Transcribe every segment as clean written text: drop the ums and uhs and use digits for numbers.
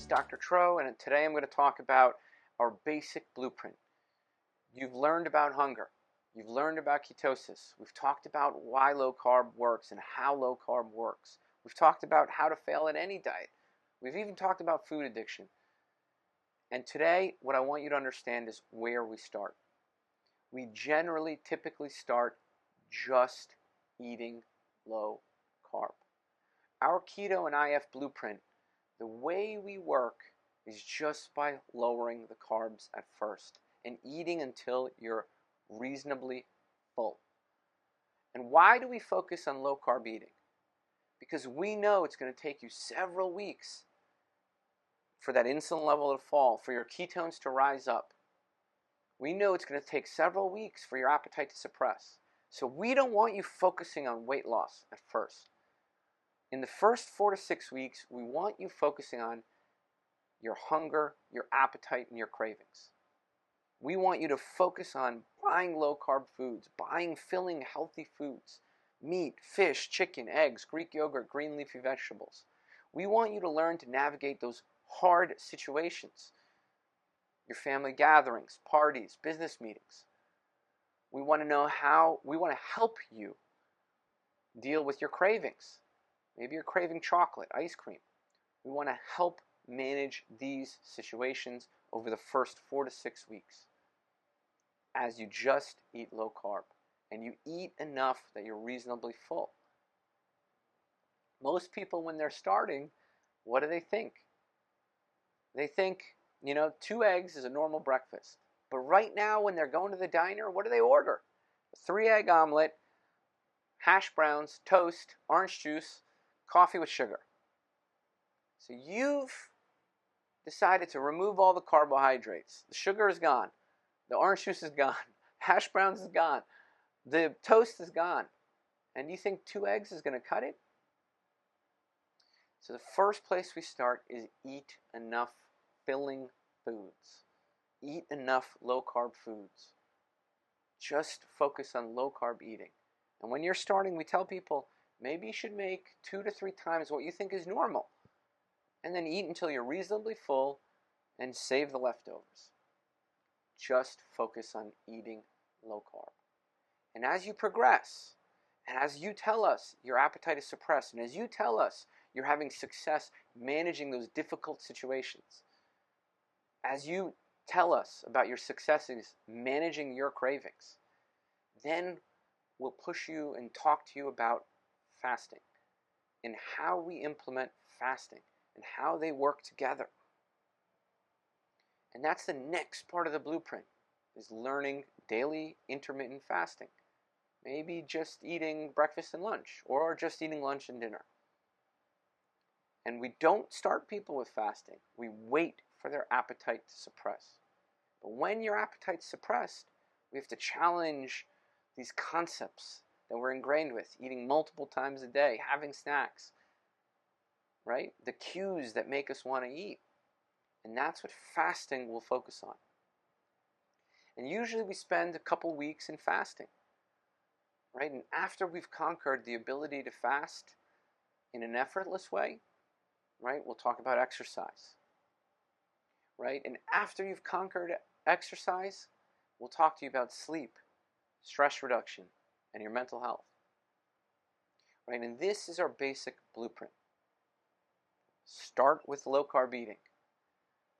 Dr. Tro, and today I'm going to talk about our basic blueprint. You've learned about hunger. You've learned about ketosis. We've talked about why low carb works and how low carb works. We've talked about how to fail at any diet. We've even talked about food addiction. And today, what I want you to understand is where we start. We typically start just eating low carb. Our Keto and IF blueprint, the way we work is just by lowering the carbs at first and eating until you're reasonably full. And why do we focus on low carb eating? Because we know it's going to take you several weeks for that insulin level to fall, for your ketones to rise up. We know it's going to take several weeks for your appetite to suppress. So we don't want you focusing on weight loss at first. In the first 4 to 6 weeks, we want you focusing on your hunger, your appetite, and your cravings. We want you to focus on buying low-carb foods, buying filling, healthy foods, meat, fish, chicken, eggs, Greek yogurt, green leafy vegetables. We want you to learn to navigate those hard situations, your family gatherings, parties, business meetings. We want to help you deal with your cravings. Maybe you're craving chocolate, ice cream. We want to help manage these situations over the first 4 to 6 weeks as you just eat low carb and you eat enough that you're reasonably full. Most people, when they're starting, what do they think? They think, 2 eggs is a normal breakfast. But right now, when they're going to the diner, what do they order? A 3-egg omelet, hash browns, toast, orange juice, coffee with sugar. So you've decided to remove all the carbohydrates. The sugar is gone. The orange juice is gone. Hash browns is gone. The toast is gone. And you think 2 eggs is going to cut it? So the first place we start is eat enough filling foods. Eat enough low-carb foods. Just focus on low-carb eating. And when you're starting, we tell people, maybe you should make 2 to 3 times what you think is normal. And then eat until you're reasonably full and save the leftovers. Just focus on eating low carb. And as you progress, and as you tell us your appetite is suppressed, and as you tell us you're having success managing those difficult situations, as you tell us about your successes managing your cravings, then we'll push you and talk to you about fasting and how we implement fasting and how they work together. And that's the next part of the blueprint, is learning daily intermittent fasting. Maybe just eating breakfast and lunch, or just eating lunch and dinner. And we don't start people with fasting. We wait for their appetite to suppress. But when your appetite's suppressed, we have to challenge these concepts that we're ingrained with, eating multiple times a day, having snacks, right? The cues that make us want to eat. And that's what fasting will focus on. And usually we spend a couple weeks in fasting, right? And after we've conquered the ability to fast in an effortless way, right, we'll talk about exercise, right? And after you've conquered exercise, we'll talk to you about sleep, stress reduction, and your mental health, right? And this is our basic blueprint. Start with low-carb eating.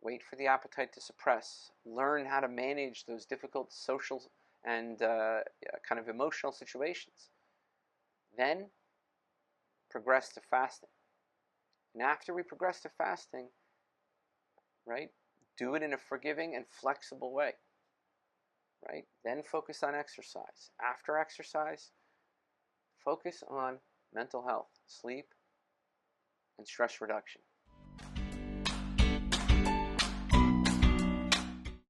Wait for the appetite to suppress. Learn how to manage those difficult social and kind of emotional situations. Then progress to fasting. And after we progress to fasting, right, do it in a forgiving and flexible way. Right? Then focus on exercise. After exercise, focus on mental health, sleep, and stress reduction.